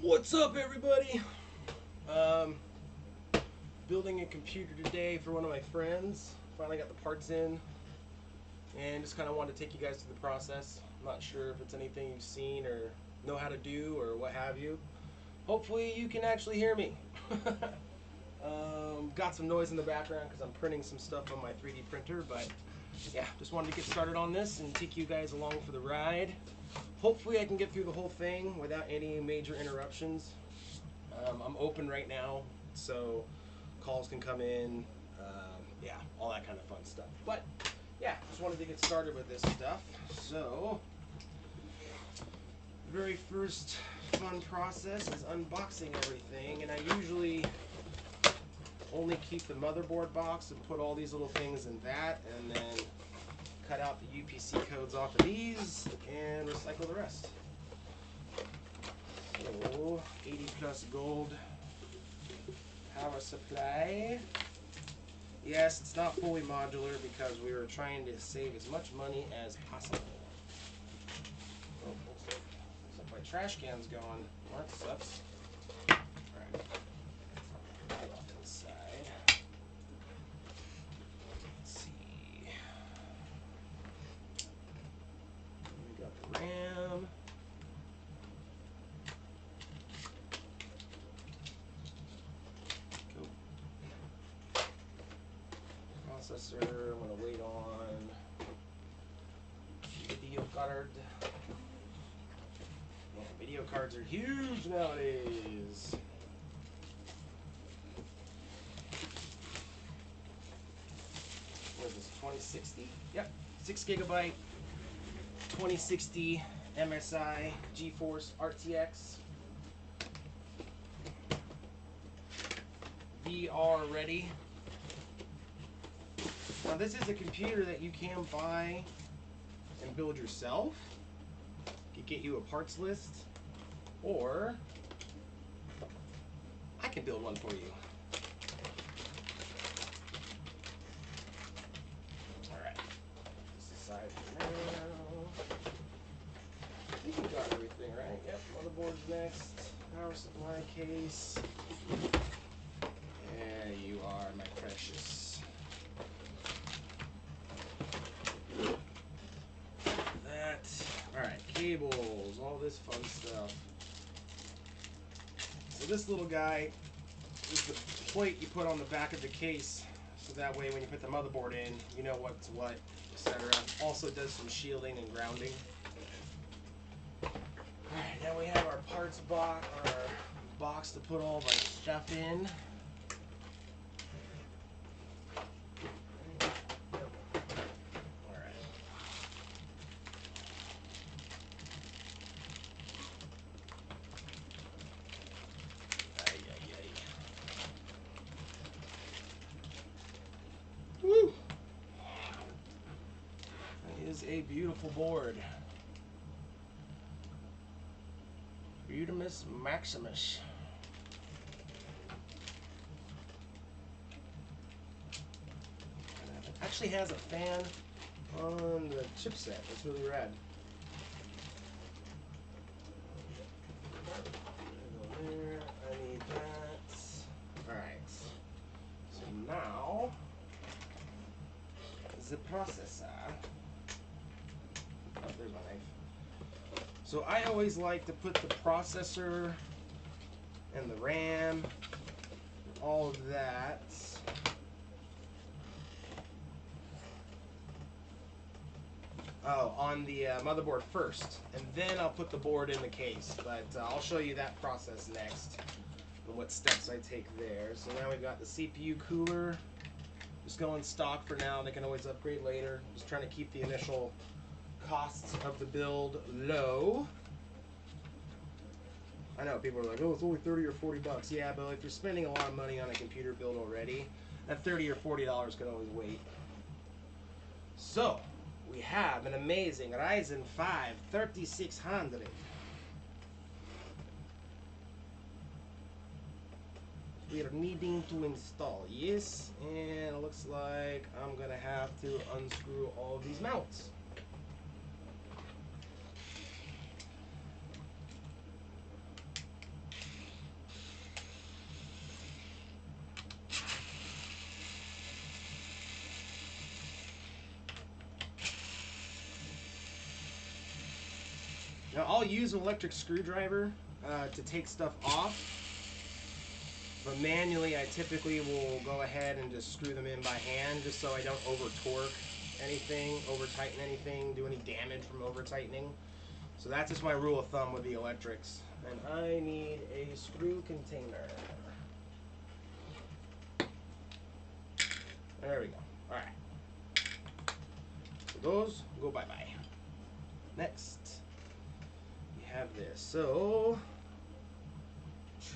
What's up, everybody? Building a computer today for one of my friends. Finally got the parts in, and just kind of wanted to take you guys through the process. I'm not sure if it's anything you've seen or know how to do or what have you. Hopefully you can actually hear me. Got some noise in the background because I'm printing some stuff on my 3D printer, but yeah, just wanted to get started on this and take you guys along for the ride. Hopefully I can get through the whole thing without any major interruptions. I'm open right now, so calls can come in, yeah, all that kind of fun stuff. But yeah, just wanted to get started with this stuff. So, the very first fun process is unboxing everything, and I usually only keep the motherboard box and put all these little things in that, and then cut out the UPC codes off of these and recycle the rest. So 80 plus gold power supply. Yes, it's not fully modular because we were trying to save as much money as possible. Oh, looks like my trash can's gone. Well, that sucks. Alright. Put off to the side. Let's see. We got the RAM. Processor, I'm going to wait on video card. Man, video cards are huge nowadays. What is this, 2060? Yep, 6 gigabyte, 2060 MSI GeForce RTX. VR ready. Now this is a computer that you can buy and build yourself. Could get you a parts list, or I can build one for you. Alright, this aside for now. I think we got everything, right? Yep, motherboard's next. Power supply case. There you are, my precious. Alright, cables, all this fun stuff. So this little guy is the plate you put on the back of the case, so that way when you put the motherboard in, you know what's what, etc. Also does some shielding and grounding. Alright, now we have our parts box, our box to put all of our stuff in. Woo! That is a beautiful board. Beautimus Maximus. It actually has a fan on the chipset. That's really rad. There, I need that. Alright. So now the processor. Oh, there's my knife. So I always like to put the processor and the RAM, all of that, on the motherboard first, and then I'll put the board in the case. But I'll show you that process next and what steps I take there. So now we've got the CPU cooler. Just going stock for now. They can always upgrade later. Just trying to keep the initial costs of the build low. I know people are like, oh, it's only 30 or 40 bucks. Yeah, but if you're spending a lot of money on a computer build already, that 30 or 40 dollars could always wait. So we have an amazing Ryzen 5 3600. We are needing to install, yes, and it looks like I'm gonna have to unscrew all of these mounts. Now I'll use an electric screwdriver to take stuff off, but manually I typically will go ahead and just screw them in by hand, just so I don't over torque anything, over tighten anything, do any damage from over tightening. So that's just my rule of thumb with the electrics. And I need a screw container. There we go. All right. So those go bye-bye. Next, we have this. So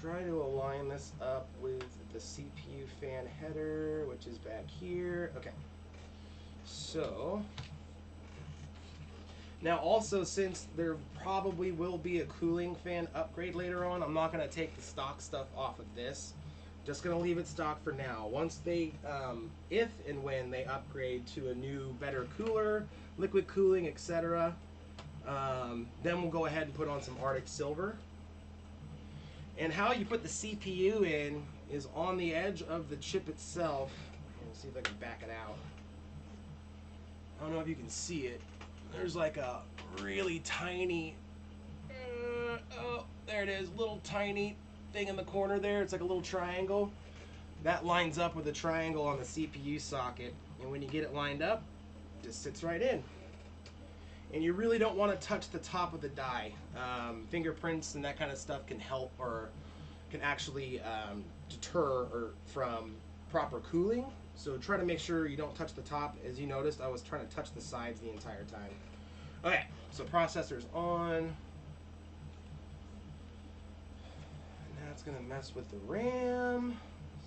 try to align this up with the CPU fan header, which is back here. Okay. So now also, since there probably will be a cooling fan upgrade later on, I'm not going to take the stock stuff off of this. Just going to leave it stock for now. Once they, if and when they upgrade to a new, better cooler, liquid cooling, etc., then we'll go ahead and put on some Arctic Silver. And how you put the CPU in is on the edge of the chip itself. Let's see if I can back it out. I don't know if you can see it. There's like a really tiny, oh, there it is, little tiny thing in the corner there. It's like a little triangle. That lines up with the triangle on the CPU socket. And when you get it lined up, it just sits right in. And you really don't want to touch the top of the die. Fingerprints and that kind of stuff can help, or can actually deter from proper cooling. So try to make sure you don't touch the top. As you noticed, I was trying to touch the sides the entire time. Okay, so processor's on. And now it's gonna mess with the RAM.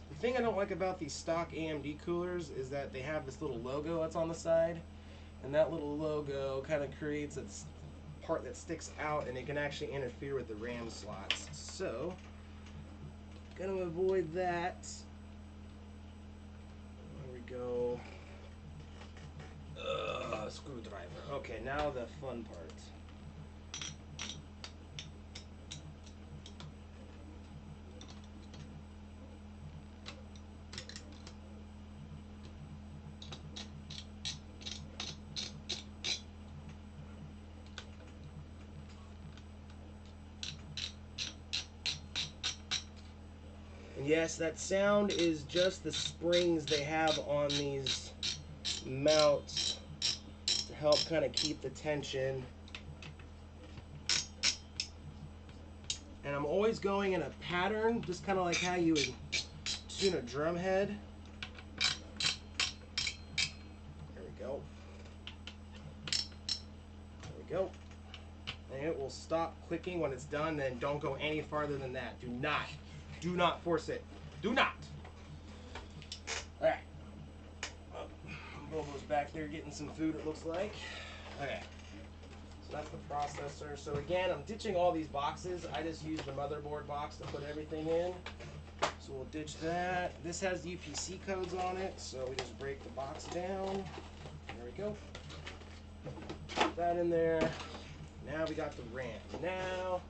The thing I don't like about these stock AMD coolers is that they have this little logo that's on the side. And that little logo kind of creates a part that sticks out, and it can actually interfere with the RAM slots. So, gonna avoid that. There we go. Screwdriver. Okay, now the fun part. And yes, that sound is just the springs they have on these mounts to help kind of keep the tension. And I'm always going in a pattern, just kind of like how you would tune a drum head. There we go. There we go. And it will stop clicking when it's done, then don't go any farther than that. Do not force it. Do not. All right. Bobo's back there getting some food, it looks like. Okay. So that's the processor. So again, I'm ditching all these boxes. I just use the motherboard box to put everything in. So we'll ditch that. This has UPC codes on it, so we just break the box down. There we go. Put that in there. Now we got the RAM. Now,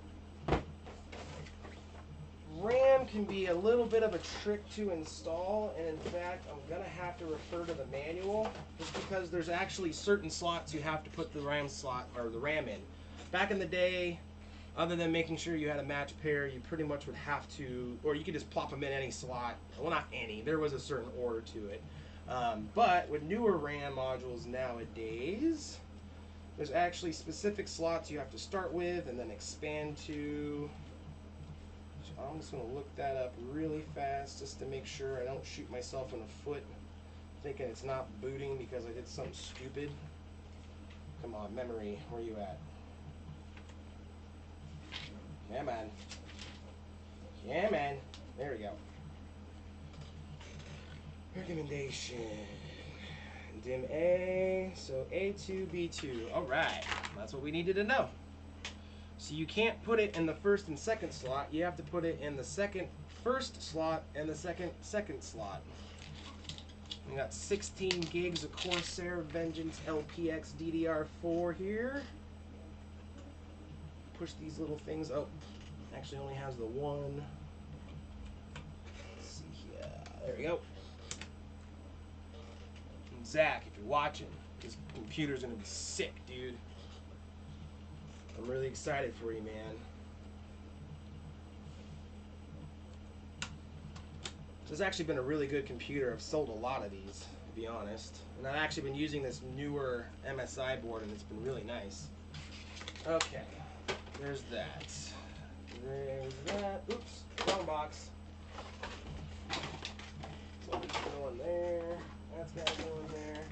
RAM can be a little bit of a trick to install, and in fact, I'm going to have to refer to the manual, just because there's actually certain slots you have to put the RAM slot, or the RAM in. Back in the day, other than making sure you had a match pair, you pretty much would have to, or you could just plop them in any slot. Well, not any. There was a certain order to it. But with newer RAM modules nowadays, there's actually specific slots you have to start with and then expand to. I'm just going to look that up really fast just to make sure I don't shoot myself in the foot thinking it's not booting because I did something stupid. Come on, memory, where you at? Yeah, man. Yeah, man. There we go. Recommendation. Dim A, so A2, B2. All right, that's what we needed to know. So you can't put it in the first and second slot. You have to put it in the first slot and the second slot. We got 16 gigs of Corsair Vengeance LPX DDR4 here. Push these little things up. Actually only has the one. Let's see here. There we go. And Zach, if you're watching, this computer's gonna be sick, dude. I'm really excited for you, man. This has actually been a really good computer. I've sold a lot of these, to be honest. And I've actually been using this newer MSI board, and it's been really nice. Okay, there's that. There's that. Oops, wrong box. So it's going there. That's got to go in there.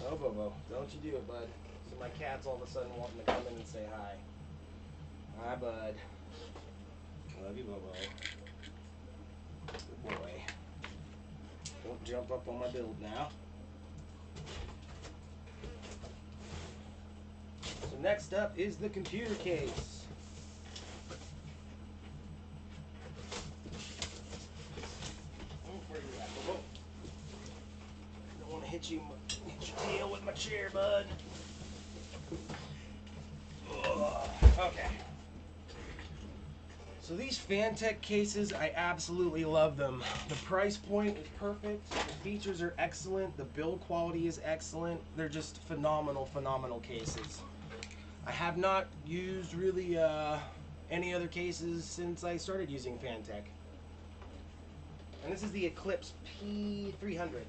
Oh, Bobo, don't you do it, bud. So my cat's all of a sudden wanting to come in and say hi. Hi, bud. Love you, Bobo. Good boy. Don't jump up on my build now. So next up is the computer case. Where you at, Bobo? Don't want to hit your tail with my chair, bud. Ugh. Okay. So these Fantech cases, I absolutely love them. The price point is perfect. The features are excellent. The build quality is excellent. They're just phenomenal, phenomenal cases. I have not used really any other cases since I started using Fantech. And this is the Eclipse P300.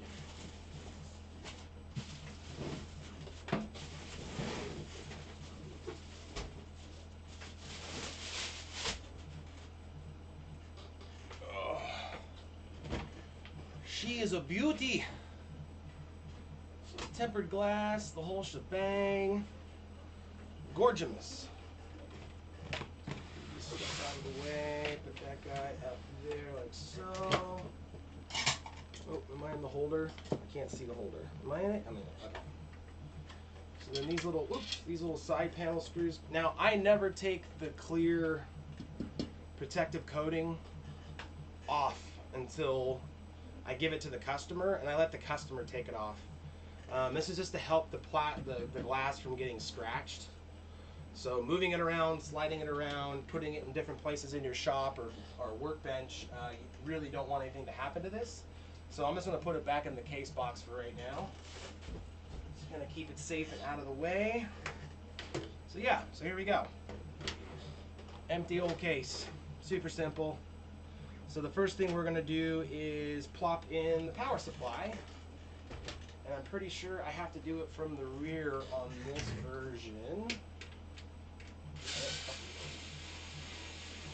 She is a beauty. Tempered glass, the whole shebang. Gorgeous. Just stuff out of the way. Put that guy up there like so. Oh, am I in the holder? I can't see the holder. Am I in it? I'm in it. Okay. So then these little side panel screws. Now I never take the clear protective coating off until I give it to the customer, and I let the customer take it off. This is just to help the glass from getting scratched. So moving it around, sliding it around, putting it in different places in your shop or workbench, you really don't want anything to happen to this. So I'm just going to put it back in the case box for right now. Just going to keep it safe and out of the way. So yeah, so here we go. Empty old case. Super simple. So the first thing we're going to do is plop in the power supply. And I'm pretty sure I have to do it from the rear on this version.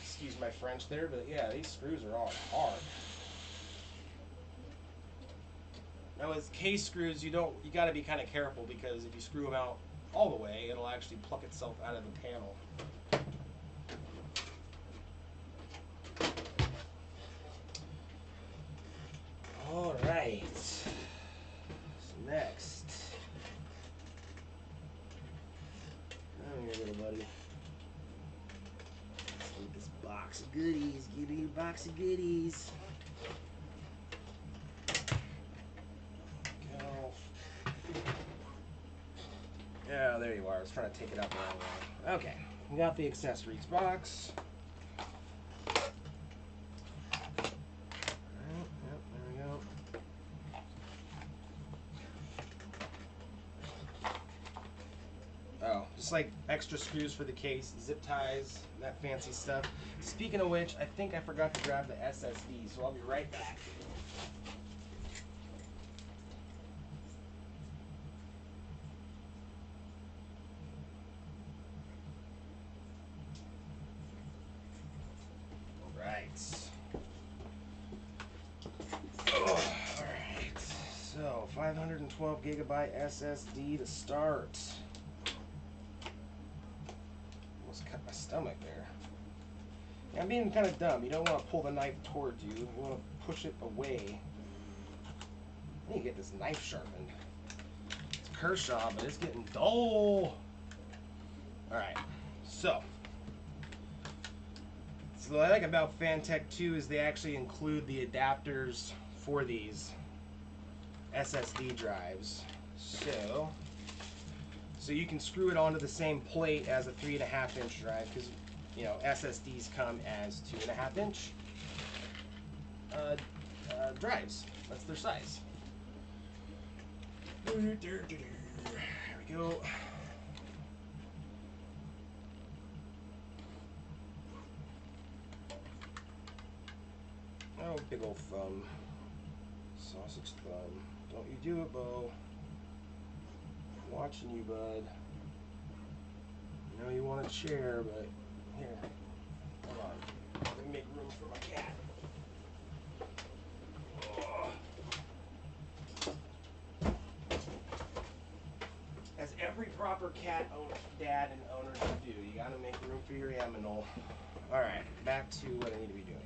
Excuse my French there, but yeah, these screws are all hard. Now with case screws, you got to be kind of careful, because if you screw them out all the way, it'll actually pluck itself out of the panel. All right. So next, come here, little buddy. Let's get this box of goodies. Give me a box of goodies. Go. Yeah, there you are. I was trying to take it out the wrong way. Okay, we got the accessories box. Just like extra screws for the case, zip ties, that fancy stuff. Speaking of which, I think I forgot to grab the SSD, so I'll be right back. Alright, so 512 gigabyte SSD to start. Cut my stomach there. Yeah, I'm being kind of dumb. You don't want to pull the knife towards you. You want to push it away. I need to get this knife sharpened. It's Kershaw, but it's getting dull. Alright, so what I like about Fantech too is they actually include the adapters for these SSD drives. So you can screw it onto the same plate as a 3.5-inch drive, because you know SSDs come as 2.5-inch drives. That's their size. There we go. Big old thumb. Sausage thumb. Don't you do it, Bo. I'm watching you, bud. I know you want a chair, but here. Hold on. Let me make room for my cat. As every proper cat owner, dad and owner should do, you gotta make room for your aminal. Alright, back to what I need to be doing.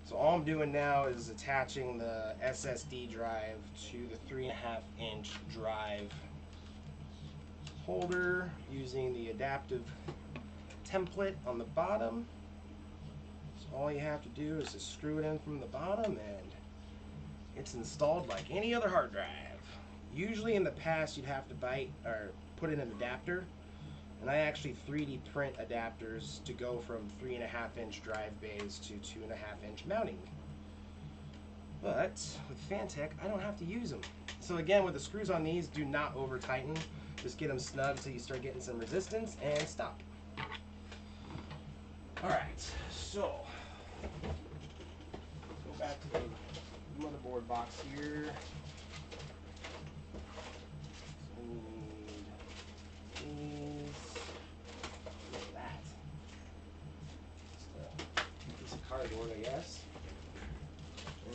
So all I'm doing now is attaching the SSD drive to the 3.5-inch drive holder using the adaptive template on the bottom. So all you have to do is just screw it in from the bottom and it's installed like any other hard drive. Usually in the past you'd have to put in an adapter, and I actually 3D print adapters to go from 3.5-inch drive bays to 2.5-inch mounting. But with Phantek, I don't have to use them. So again, with the screws on these, do not over tighten. Just get them snug until you start getting some resistance and stop. Alright, so go back to the motherboard box here. Cardboard, I guess,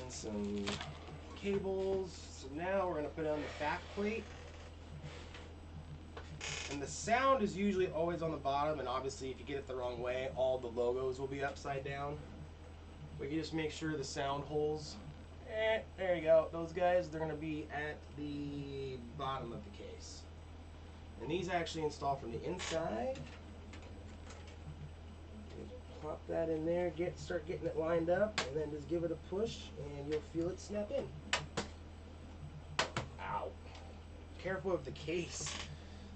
and some cables. So now we're going to put on the back plate, and the sound is usually always on the bottom, and obviously if you get it the wrong way, all the logos will be upside down. But you just make sure the sound holes, there you go, those guys, they're going to be at the bottom of the case. And these actually install from the inside. Pop that in there, start getting it lined up, and then just give it a push, and you'll feel it snap in. Ow. Careful of the case.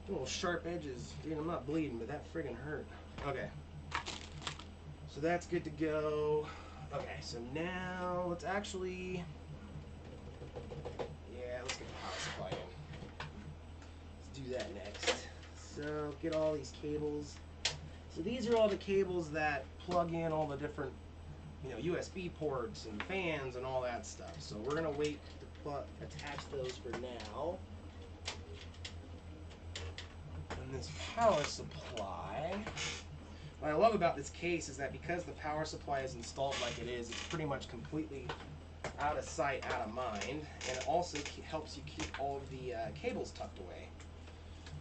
Little sharp edges. Dude, I'm not bleeding, but that friggin' hurt. Okay. So that's good to go. Okay, so now let's actually... Yeah, let's get the power supply in. Let's do that next. So, get all these cables. So these are all the cables that plug in all the different, USB ports and fans and all that stuff. So we're gonna wait to attach those for now. And this power supply. What I love about this case is that because the power supply is installed like it is, it's pretty much completely out of sight, out of mind, and it also helps you keep all of the cables tucked away.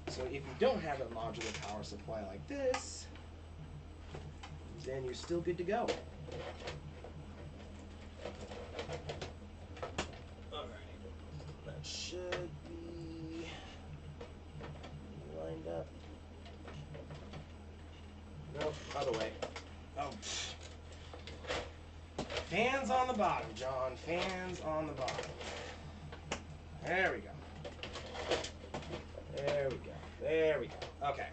So if you don't have a modular power supply like this, then you're still good to go. Alright, that should be lined up. Nope, other way. Oh. Fans on the bottom, John. Fans on the bottom. There we go. There we go. There we go. Okay.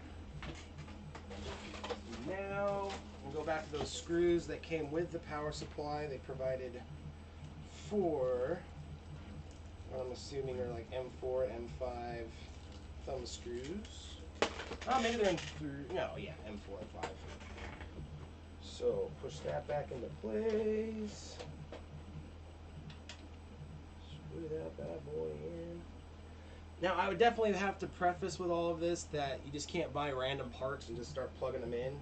Now, we'll go back to those screws that came with the power supply. They provided 4, what I'm assuming are like M4, M5 thumb screws. Oh, maybe they're in 3, no, yeah, M4 and 5. So, push that back into place. Screw that bad boy in. Now, I would definitely have to preface with all of this that you just can't buy random parts and just start plugging them in.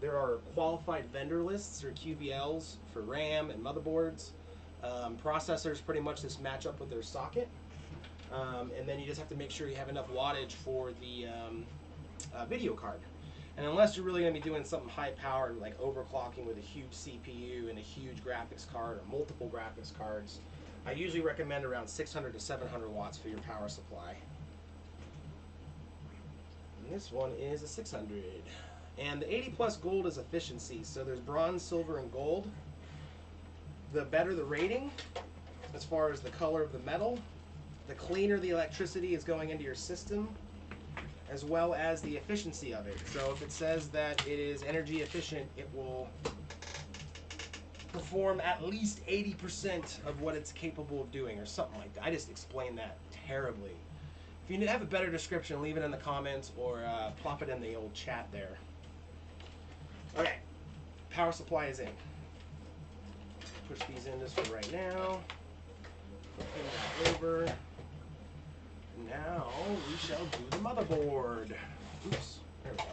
There are qualified vendor lists, or QVLs, for RAM and motherboards. Processors pretty much just match up with their socket. And then you just have to make sure you have enough wattage for the video card. And unless you're really going to be doing something high powered, like overclocking with a huge CPU and a huge graphics card, or multiple graphics cards, I usually recommend around 600 to 700 watts for your power supply. And this one is a 600. And the 80 plus gold is efficiency. So there's bronze, silver, and gold. The better the rating, as far as the color of the metal, the cleaner the electricity is going into your system, as well as the efficiency of it. So if it says that it is energy efficient, it will perform at least 80% of what it's capable of doing, or something like that. I just explained that terribly. If you have a better description, leave it in the comments, or plop it in the old chat there. Okay, power supply is in. push these in just for right now. Flip that over. Now we shall do the motherboard. Oops, there we go.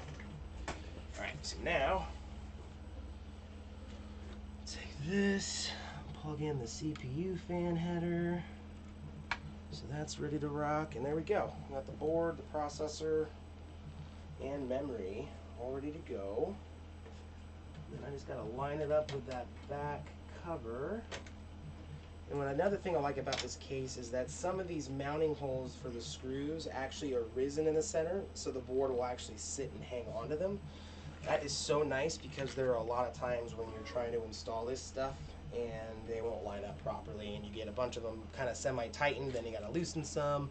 Alright, so now take this, plug in the CPU fan header. So that's ready to rock, and there we go. We got the board, the processor, and memory all ready to go. And I just gotta line it up with that back cover. And another thing I like about this case is that some of these mounting holes for the screws actually are risen in the center, so the board will actually sit and hang onto them. That is so nice because there are a lot of times when you're trying to install this stuff and they won't line up properly, and you get a bunch of them kind of semi-tightened, then you gotta loosen some.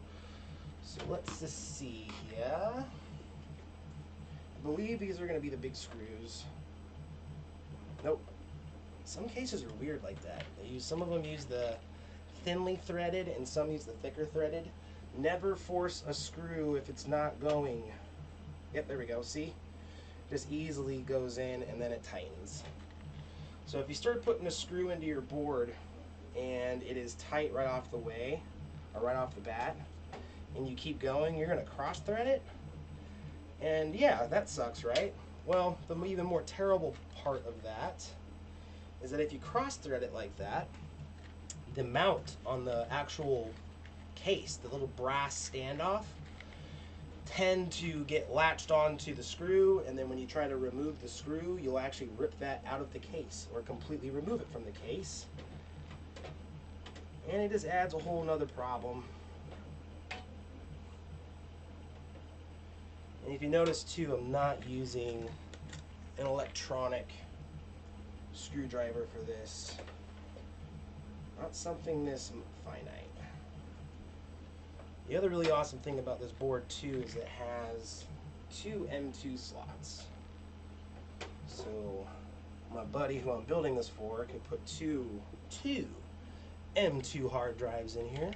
So let's just see here. I believe these are gonna be the big screws. Nope. Some cases are weird like that. Some of them use the thinly threaded and some use the thicker threaded. Never force a screw if it's not going. Yep, there we go. See? Just easily goes in and then it tightens. So if you start putting a screw into your board and it is tight right off the way, or right off the bat, and you keep going, you're going to cross thread it. And yeah, that sucks, right? Well, the even more terrible part of that is that if you cross thread it like that, the mount on the actual case, the little brass standoff, tend to get latched onto the screw, and then when you try to remove the screw, you'll actually rip that out of the case or completely remove it from the case. And it just adds a whole nother problem. And if you notice too, I'm not using an electronic screwdriver for this. Not something this finite. The other really awesome thing about this board too is it has two M2 slots. So my buddy who I'm building this for could put two M2 hard drives in here.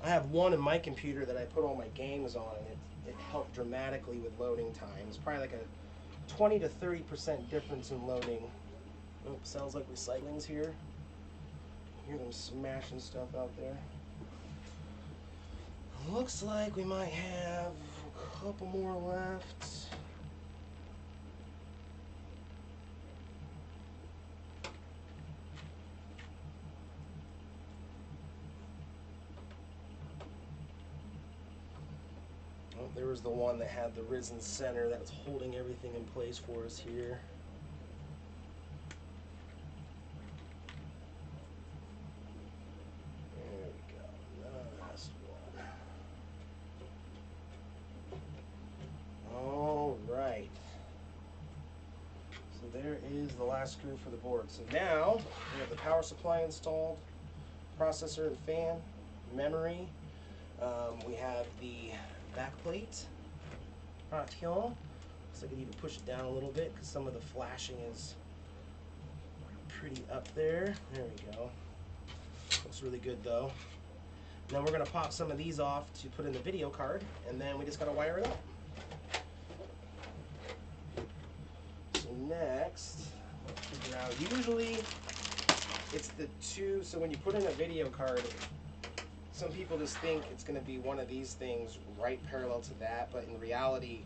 I have one in my computer that I put all my games on, and it helped dramatically with loading times. Probably like a 20 to 30% difference in loading. Oh, sounds like recycling's here. Hear them smashing stuff out there. Looks like we might have a couple more left. Oh, there was the one that had the risen center that was holding everything in place for us here. There is the last screw for the board. So now we have the power supply installed, processor and fan, memory. We have the back plate. Looks like I need to push it down a little bit because some of the flashing is pretty up there. There we go. Looks really good though. Then we're going to pop some of these off to put in the video card, and then we just got to wire it up. Next, figure out, usually it's the two, so when you put in a video card, some people just think it's going to be one of these things right parallel to that, but in reality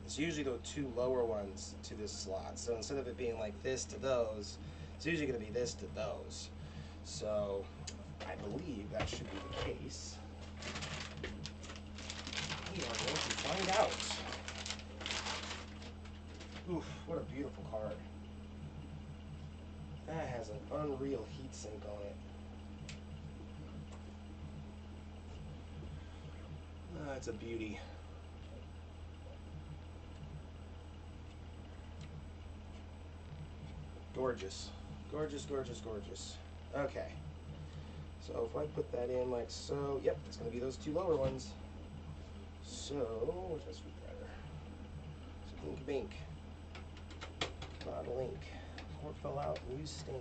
it's usually the two lower ones to this slot. So instead of it being like this to those, it's usually going to be this to those. So I believe that should be the case. We are going to find out. Oof, what a beautiful card. That has an unreal heatsink on it. That's a beauty. Gorgeous. Gorgeous, gorgeous, gorgeous. Okay. So if I put that in like so, yep, it's going to be those two lower ones. So, where's my screwdriver? So, ink bink. Not a link. Port fell out and you stink.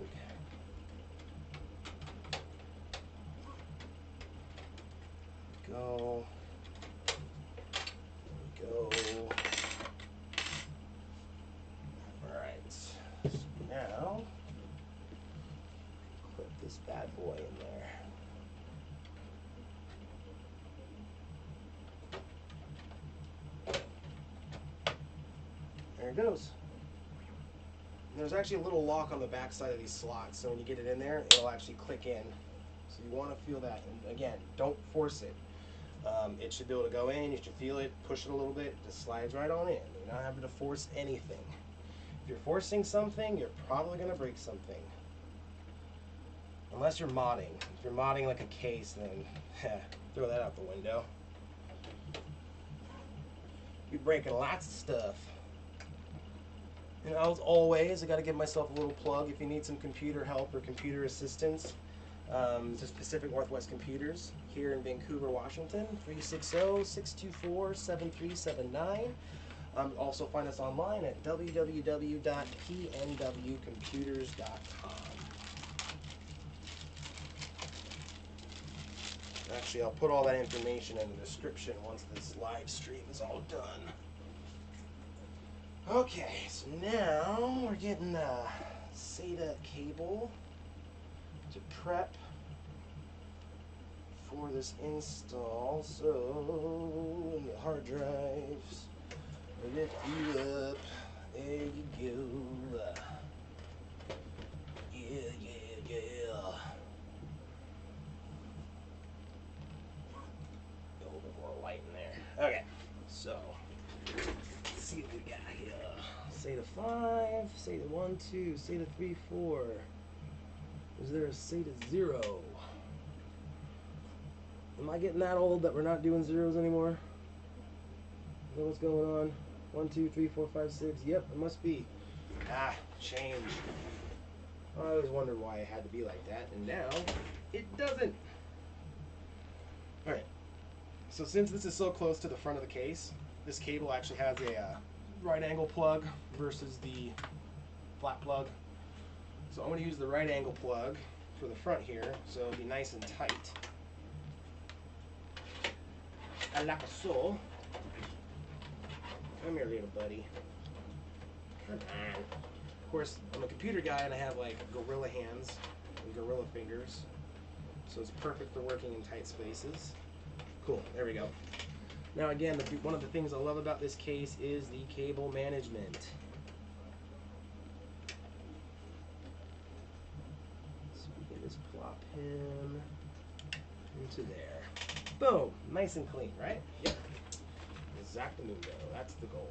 Go. There we go. Alright. So now it goes. And there's actually a little lock on the back side of these slots, so when you get it in there, it'll actually click in. So you want to feel that. And again, don't force it. It should be able to go in, you should feel it, push it a little bit, it just slides right on in. You're not having to force anything. If you're forcing something, you're probably going to break something. Unless you're modding. If you're modding like a case, then throw that out the window. You're breaking lots of stuff. And as always, I got to give myself a little plug. If you need some computer help or computer assistance, just Pacific Northwest Computers here in Vancouver, Washington, 360-624-7379. Also find us online at www.pnwcomputers.com. Actually, I'll put all that information in the description once this live stream is all done. Okay, so now we're getting the SATA cable to prep for this install. So, the hard drives, lift you up, there you go. Yeah. A little bit more light in there. Okay, so, let's see what we got here. SATA 5, SATA 1, 2, SATA 3, 4. Is there a SATA 0? Am I getting that old that we're not doing zeros anymore? Is that what's going on? 1, 2, 3, 4, 5, 6. Yep, it must be. Ah, change. I always wondered why it had to be like that, and now it doesn't. Alright, so since this is so close to the front of the case, this cable actually has a right angle plug versus the flat plug. So I'm going to use the right angle plug for the front here, so it'll be nice and tight. Like so. Come here, little buddy. Come on. Of course, I'm a computer guy and I have like gorilla hands and gorilla fingers, so it's perfect for working in tight spaces. Cool, there we go. Now again, one of the things I love about this case is the cable management. So we can just plop him into there. Boom! Nice and clean, right? Yep. Exactamundo. That's the goal.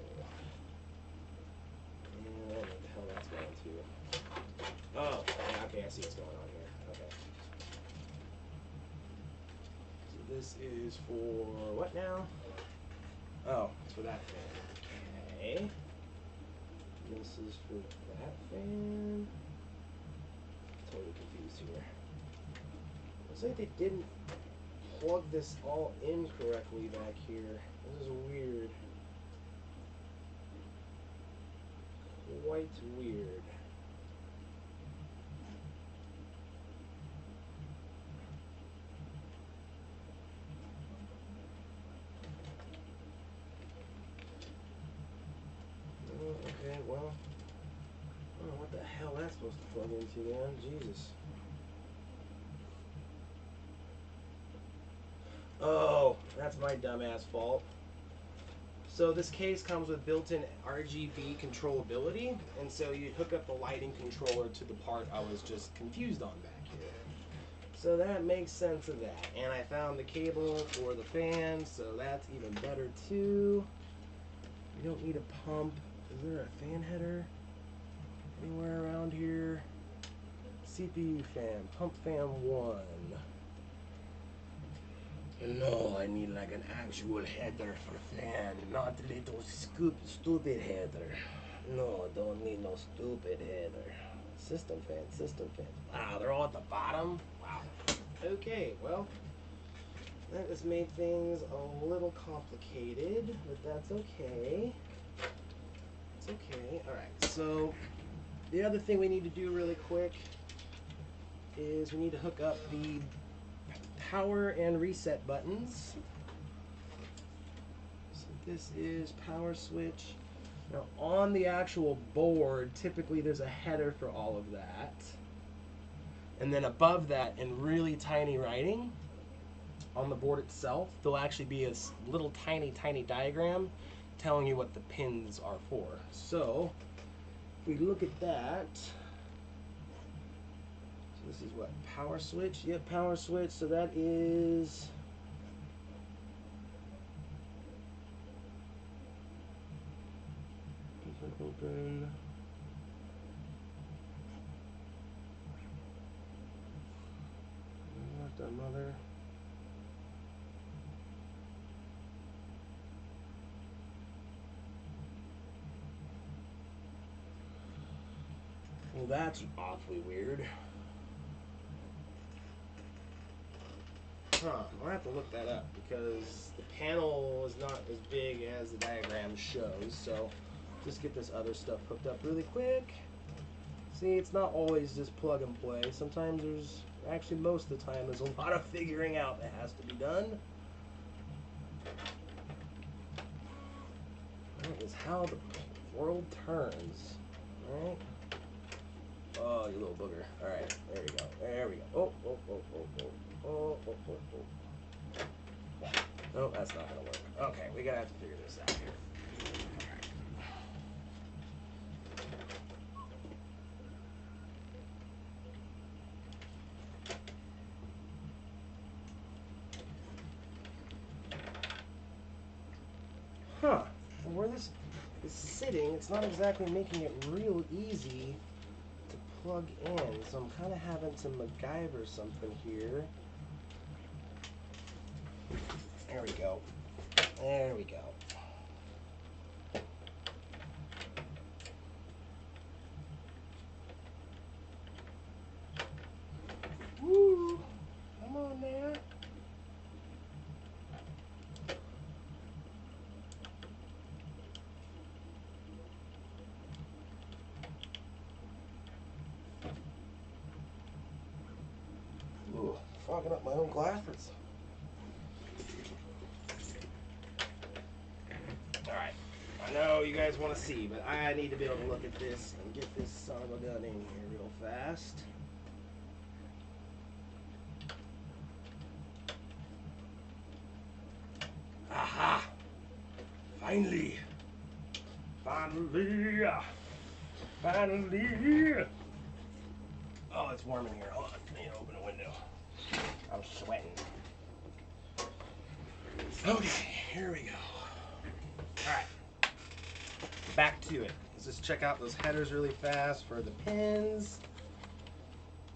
And I don't know what the hell that's going to. Oh, okay, I see what's going on here. Okay. So this is for what now? Oh, it's for that fan. Okay. This is for that fan. Totally confused here. Looks like they didn't plug this all in correctly back here. This is weird. Quite weird. Okay, well, I don't know what the hell that's supposed to plug into, man. Jesus. Oh, that's my dumbass fault. So this case comes with built-in RGB controllability, and so you hook up the lighting controller to the part I was just confused on back here. So that makes sense of that. And I found the cable for the fan, so that's even better too. You don't need a pump. Is there a fan header anywhere around here? CPU fan, pump fan 1. No, I need like an actual header for fan, not a little stupid header. No, don't need no stupid header. System fan. Wow, they're all at the bottom? Wow. Okay, well, that just made things a little complicated, but that's okay. It's okay. Alright, so the other thing we need to do really quick is we need to hook up the power and reset buttons. So this is power switch. Now on the actual board, typically there's a header for all of that. And then above that, in really tiny writing, on the board itself, there'll actually be a little tiny diagram telling you what the pins are for. So if we look at that, so this is what, power switch? Yep, power switch. So that is open. Not the mother. Well, that's awfully weird. Huh, I'll have to look that up because the panel is not as big as the diagram shows, so just get this other stuff hooked up really quick. See, it's not always just plug and play. Sometimes there's, actually most of the time, there's a lot of figuring out that has to be done. That is how the world turns, right? Oh, you little booger. Alright, there we go. There we go. Oh, oh, oh, oh, oh. Oh, oh, oh, oh. No, that's not gonna work. Okay, we gotta have to figure this out here. Huh. Well, where this is sitting, it's not exactly making it real easy to plug in, so I'm kind of having to MacGyver something here. There we go. There we go. Woo! Come on there. Ooh, fogging up my own glasses. Alright, I know you guys want to see, but I need to be able to look at this and get this son of a gun in here real fast. Aha! Finally! Finally! Finally! Oh, it's warm in here. Hold on. I need to open a window. I'm sweating. Okay, here we go. Alright. Back to it. Let's just check out those headers really fast for the pins.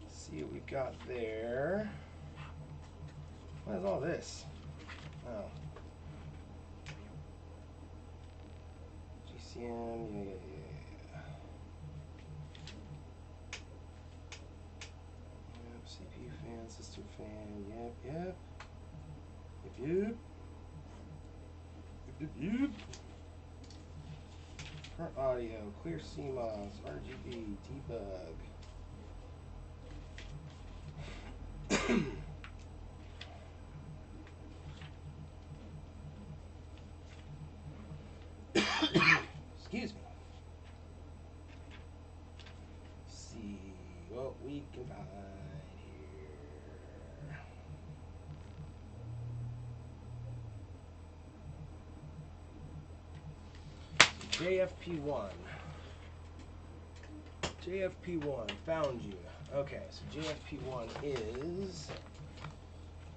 See what we've got there. What is all this? Oh. GCN, yeah. Yep, CPU fan, system fan, yep. Yep. Current audio, clear CMOS, RGB, debug. Excuse me. See what we can find here. JFP1. JFP1, found you. Okay, so JFP1 is,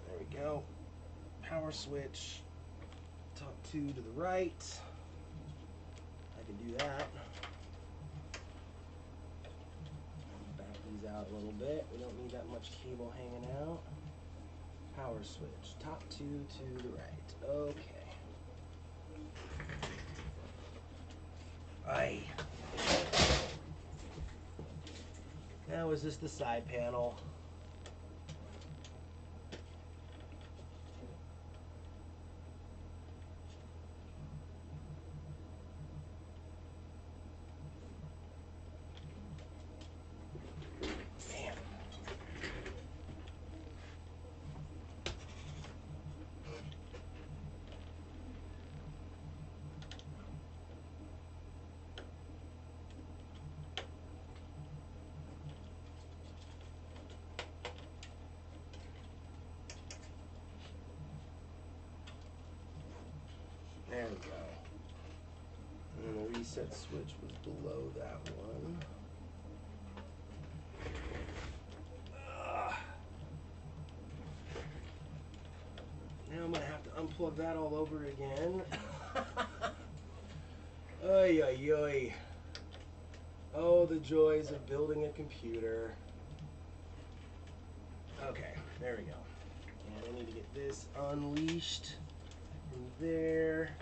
there we go, power switch, top 2 to the right. I can do that. Back these out a little bit. We don't need that much cable hanging out. Power switch, top 2 to the right. Okay. Aye. Now is this the side panel? Man. There we go. And the reset switch was below that one. Now I'm going to have to unplug that all over again. Oy, oy, oy. Oh, the joys of building a computer. Okay, there we go. And I need to get this unleashed from there.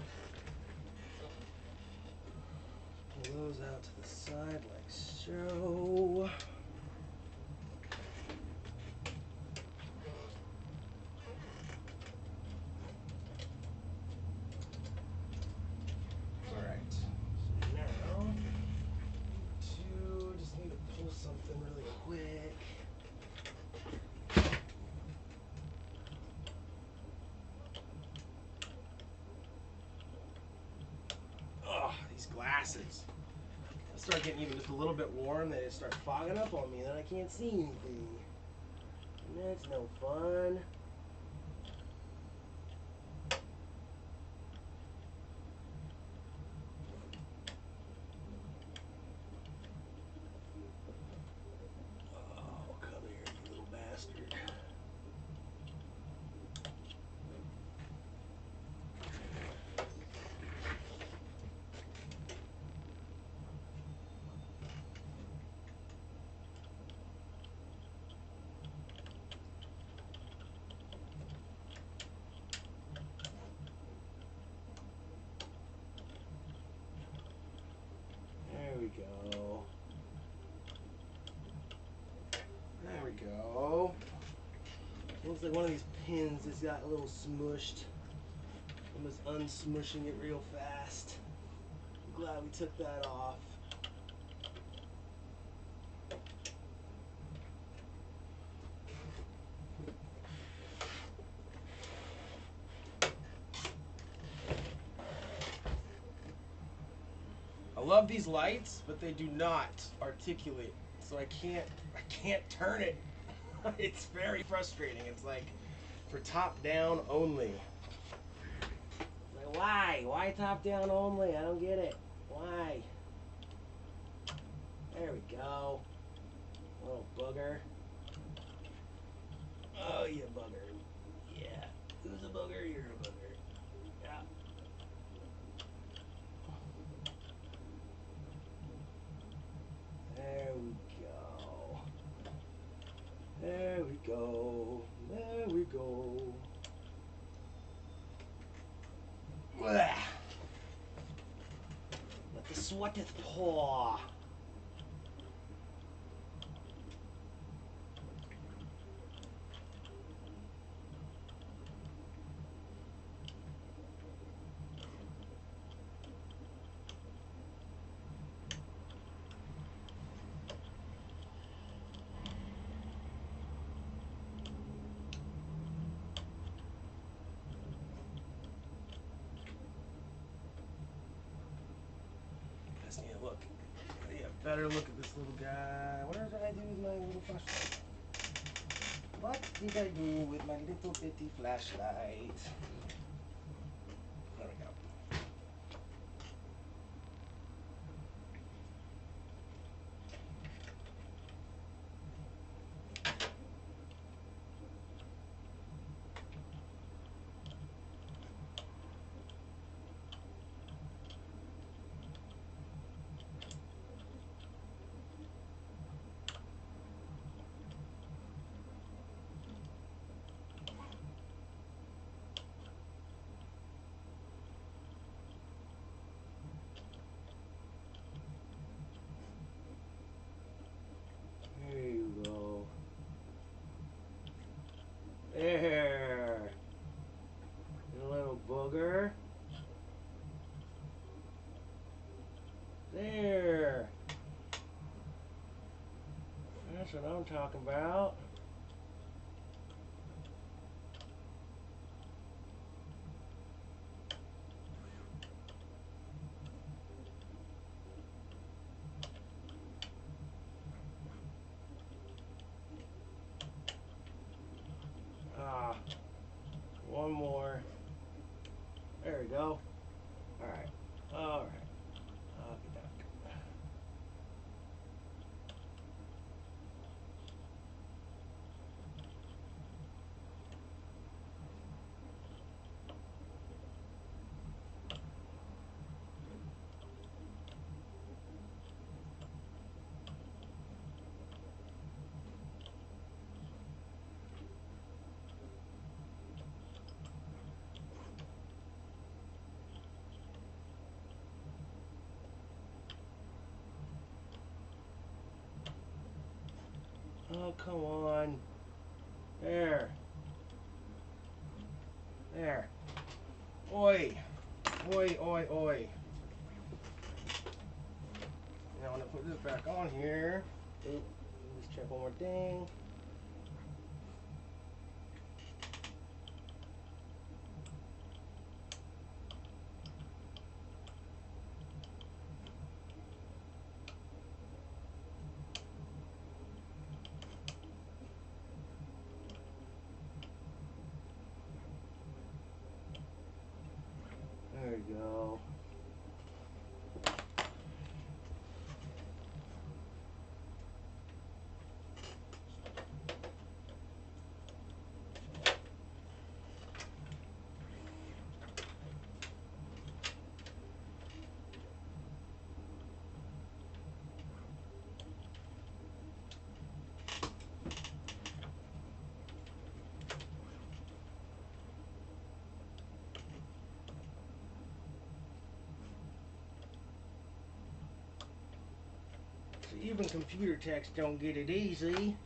Pull those out to the side like so. Alright, so now, just need to pull something really quick. Oh, these glasses. I start getting even just a little bit warm, they just start fogging up on me, and then I can't see anything. And that's no fun. Oh, come here, you little bastard. There we go. There we go. Looks like one of these pins has got a little smushed. I'm just unsmushing it real fast. I'm glad we took that off. I love these lights, but they do not articulate, so I can't turn it. It's very frustrating. It's like for top down only. Like, why? Why top down only? I don't get it. Why? There we go. Little booger. Oh, you bugger. Yeah. Who's a booger? You're a booger. Yeah. There we go. There we go. There we go. Blah. Let the sweateth pour. Just need to look. Need a better look at this little guy. What did I do with my little flashlight? What did I do with my little bitty flashlight? There we go. There you go. There. You little booger. There. That's what I'm talking about. Ah, one more. There we go. Alright. Alright. come on. There. There. Oi. Oi, oi, oi. Now I'm going to put this back on here. Oop. Let's check one more thing. There you go. Even computer techs don't get it easy.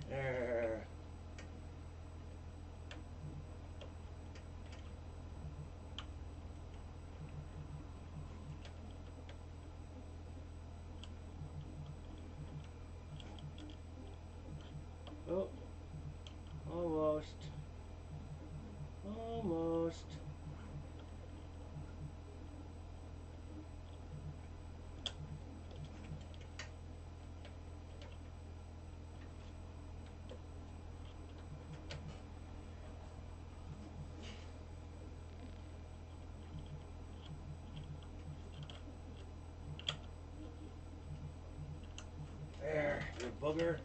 There. Oh, almost. Almost. There, you booger.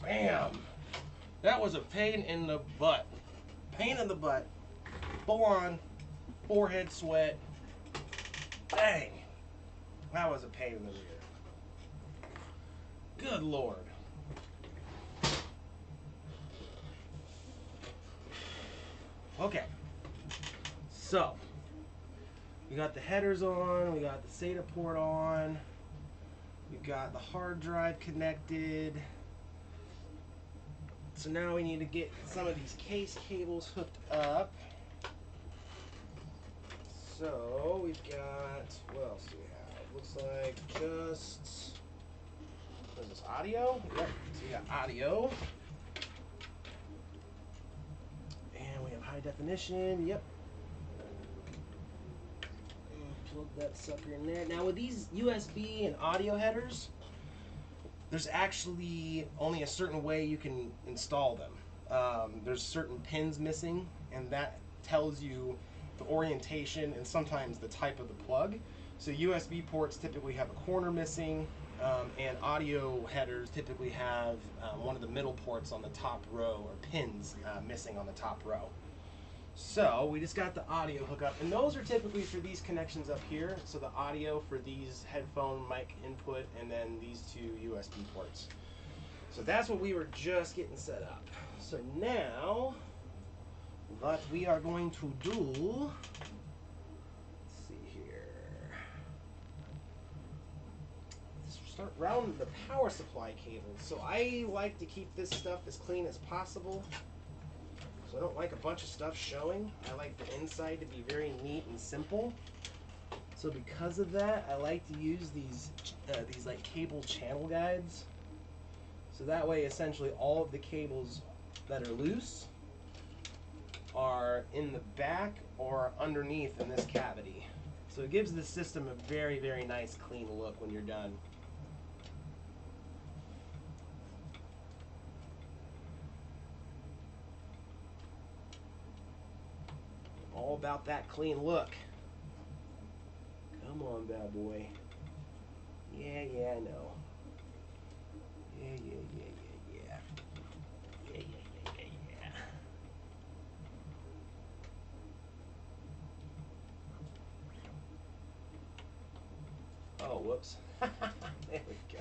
Bam! That was a pain in the butt. Pain in the butt. Full on forehead sweat. Dang. That was a pain in the rear. Good Lord. Okay. So, we got the headers on, we got the SATA port on, we got the hard drive connected. So now we need to get some of these case cables hooked up. So we've got, what else do we have? Looks like just, what is this, audio? Yep, so we got audio. And we have high definition, yep. Plug that sucker in there. Now with these USB and audio headers, there's actually only a certain way you can install them. There's certain pins missing, and that tells you the orientation and sometimes the type of the plug. So USB ports typically have a corner missing, and audio headers typically have one of the middle ports on the top row, or pins missing on the top row. So we just got the audio hookup, and those are typically for these connections up here. So the audio for these headphone mic input, and then these two USB ports. So that's what we were just getting set up. So now what we are going to do, let's see here, let's start routing the power supply cables. So I like to keep this stuff as clean as possible. So I don't like a bunch of stuff showing. I like the inside to be very neat and simple. So because of that, I like to use these like cable channel guides. So that way, essentially, all of the cables that are loose are in the back or underneath in this cavity. So it gives the system a very, very nice clean look when you're done. All about that clean look. Come on, bad boy. Yeah, I know. Yeah. Oh, whoops. There we go.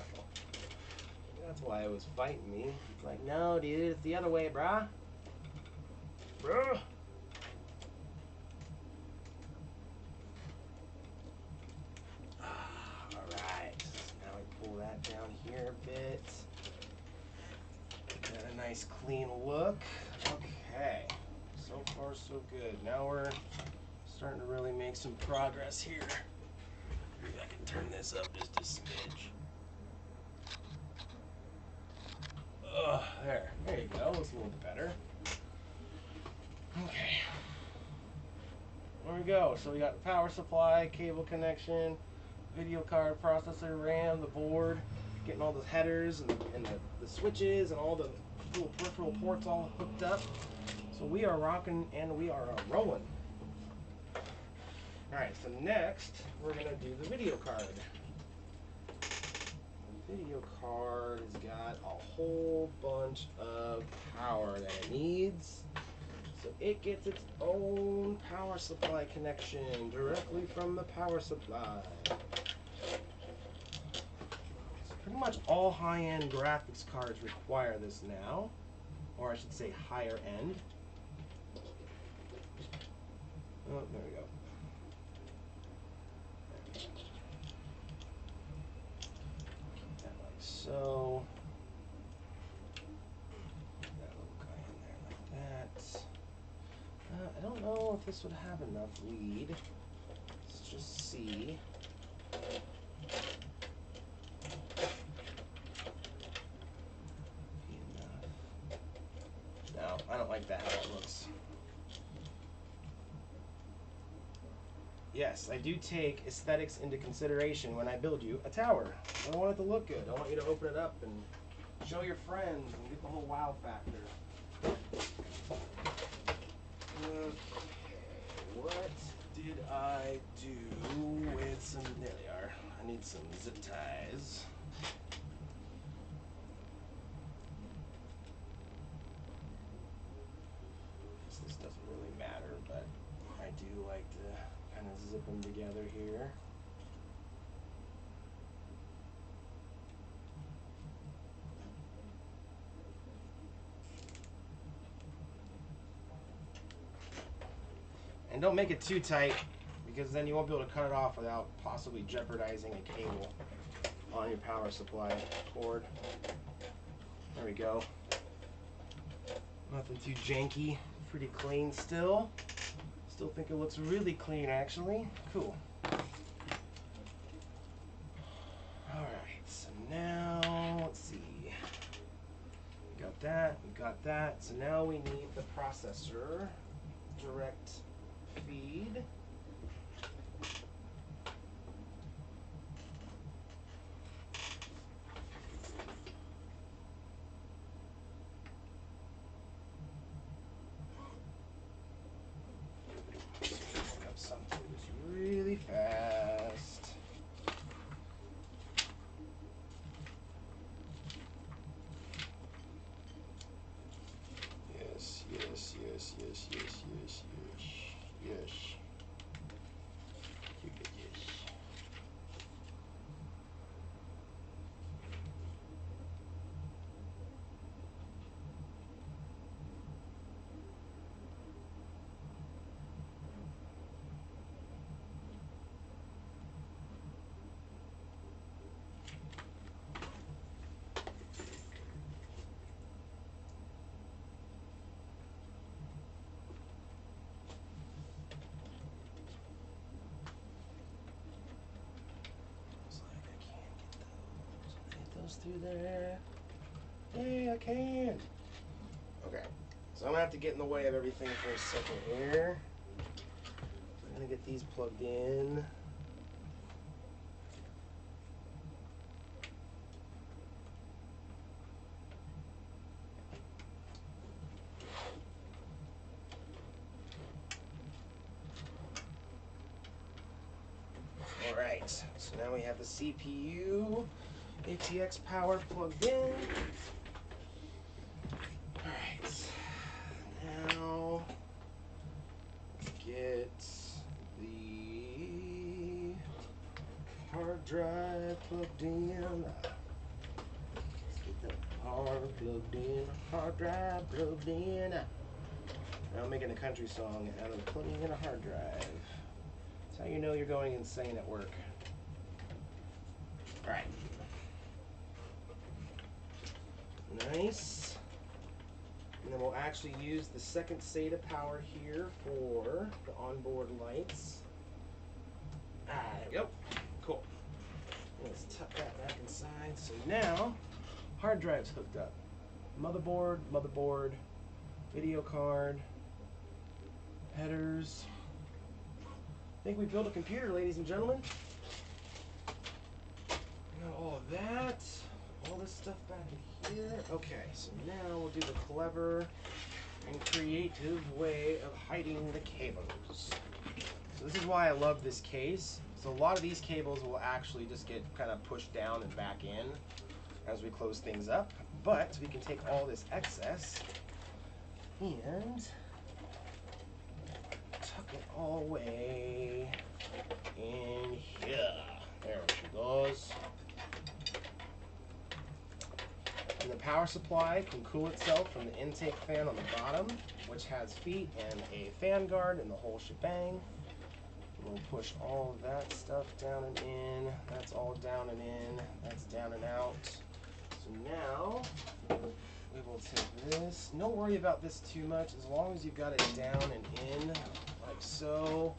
That's why it was fighting me. It's like, no, dude, it's the other way, brah. Bruh. Alright. Now we pull that down here a bit. Get a nice clean look. Okay. So far, so good. Now we're starting to really make some progress here. Maybe I can turn this up just a smidge. There you go. Looks a little bit better. Okay. There we go. So we got the power supply, cable connection, video card, processor, RAM, the board, getting all the headers and the switches and all the little peripheral ports all hooked up. So we are rocking and we are rolling. Alright, so next we're going to do the video card. The video card has got a whole bunch of power that it needs. So it gets its own power supply connection directly from the power supply. So pretty much all high-end graphics cards require this now, or I should say higher end. Oh, there we go. Keep that like so. Put that little guy in there like that. I don't know if this would have enough lead. Let's just see. Enough. No, I don't like that how it looks. Yes, I do take aesthetics into consideration when I build you a tower. I want it to look good. I want you to open it up and show your friends and get the whole wow factor. Okay, what did I do with some... There they are. I need some zip ties. This doesn't really matter, but I do like to kind of zip them together here. And don't make it too tight, because then you won't be able to cut it off without possibly jeopardizing a cable on your power supply cord. There we go. Nothing too janky, pretty clean still. Still think it looks really clean actually. Cool. Alright, so now let's see. We got that, we got that. So now we need the processor direct feed. Look up something just really fast. Yes. through there. Hey, I can. Okay, so I'm gonna have to get in the way of everything for a second here. I'm gonna get these plugged in. Alright, so now we have the CPU ATX power plugged in. Alright, now let's get the hard drive plugged in. Let's get the hard plugged in, hard drive plugged in. Now I'm making a country song out of plugging in a hard drive. That's how you know you're going insane at work. Alright. Nice. And then we'll actually use the second SATA power here for the onboard lights. There we go. Cool. Let's tuck that back inside. So now, hard drive's hooked up. Motherboard, video card, headers. I think we built a computer, ladies and gentlemen. Got all of that. All this stuff back in here. Okay, so now we'll do the clever and creative way of hiding the cables. So this is why I love this case. So a lot of these cables will actually just get kind of pushed down and back in as we close things up. But we can take all this excess and tuck it all away in here. There she goes. And the power supply can cool itself from the intake fan on the bottom, which has feet and a fan guard and the whole shebang. We'll push all of that stuff down and in. That's all down and in. That's down and out. So now we will take this. Don't worry about this too much, as long as you've got it down and in, like so.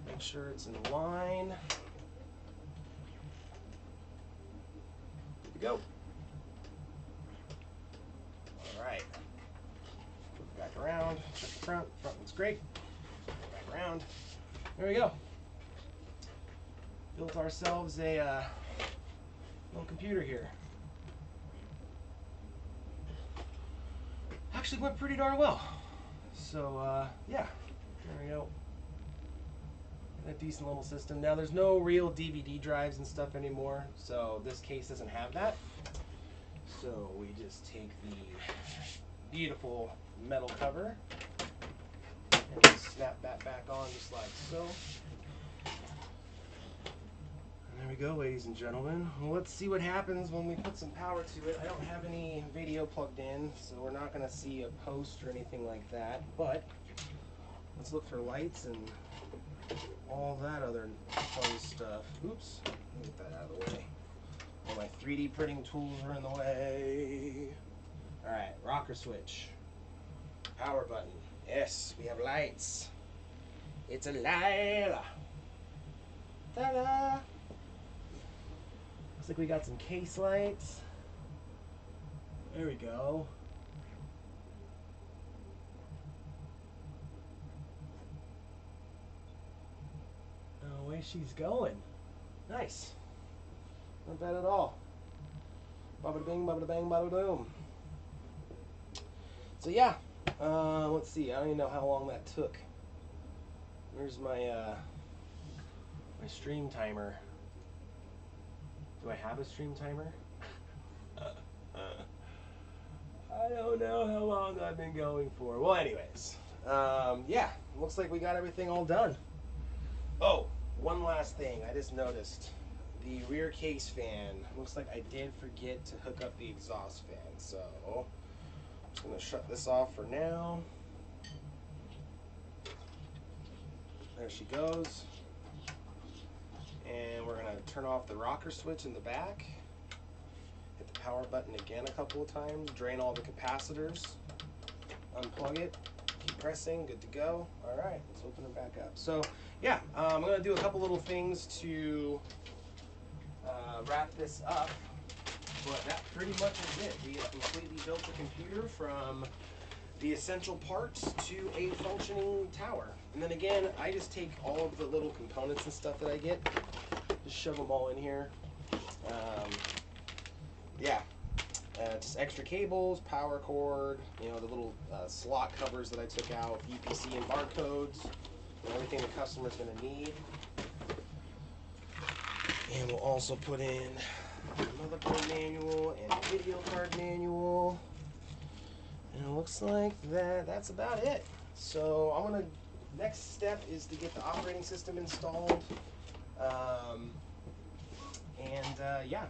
Make sure it's in line. Good to go. Alright. Flip it back around. Check the front. Front looks great. Back around. There we go. Built ourselves a little computer here. Actually went pretty darn well. So yeah, there we go. A decent little system. Now there's no real DVD drives and stuff anymore, so this case doesn't have that. So we just take the beautiful metal cover and just snap that back on just like so. And there we go, ladies and gentlemen. Well, let's see what happens when we put some power to it. I don't have any video plugged in, so we're not going to see a post or anything like that, but let's look for lights and all that other fun stuff. Oops, let me get that out of the way. All my 3D printing tools are in the way. Alright, rocker switch. Power button. Yes, we have lights. It's alive. Ta-da! Looks like we got some case lights. There we go. Way she's going. Nice. Not bad at all. Bada bing, bada bang, bada boom. So yeah, let's see. I don't even know how long that took. Where's my my stream timer? Do I have a stream timer? I don't know how long I've been going for. Well, anyways, yeah, looks like we got everything all done. Oh, one last thing. I just noticed the rear case fan. Looks like I did forget to hook up the exhaust fan, so I'm just going to shut this off for now. There she goes. And we're going to turn off the rocker switch in the back. Hit the power button again a couple of times. Drain all the capacitors. Unplug it. Keep pressing. Good to go. All right, let's open it back up. So yeah, I'm going to do a couple little things to wrap this up. But that pretty much is it. We have completely built the computer from the essential parts to a functioning tower. And then again, I just take all of the little components and stuff that I get, just shove them all in here. Yeah, just extra cables, power cord, you know, the little slot covers that I took out, UPC and barcodes, and everything the customer's going to need. And we'll also put in a motherboard manual and a video card manual. And it looks like that's about it. So I'm gonna, next step is to get the operating system installed. Yeah.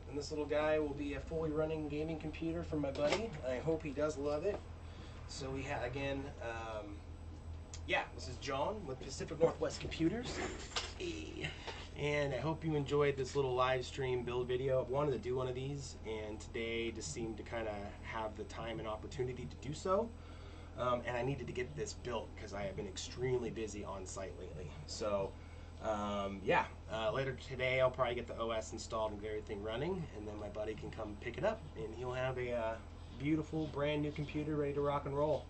And this little guy will be a fully running gaming computer from my buddy. I hope he does love it. So we have, again, yeah, this is John with Pacific Northwest Computers. And I hope you enjoyed this little live stream build video. I wanted to do one of these, and today just seemed to kind of have the time and opportunity to do so. And I needed to get this built because I have been extremely busy on site lately. So yeah, later today I'll probably get the OS installed and get everything running, and then my buddy can come pick it up, and he'll have a beautiful brand new computer ready to rock and roll.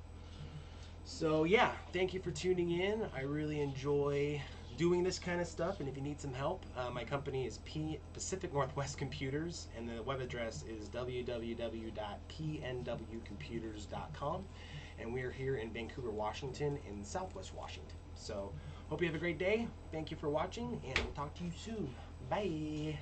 So yeah, thank you for tuning in. I really enjoy doing this kind of stuff, and if you need some help, my company is Pacific Northwest Computers, and the web address is www.pnwcomputers.com, and we are here in Vancouver, Washington, in Southwest Washington. So hope you have a great day. Thank you for watching, and we'll talk to you soon. Bye.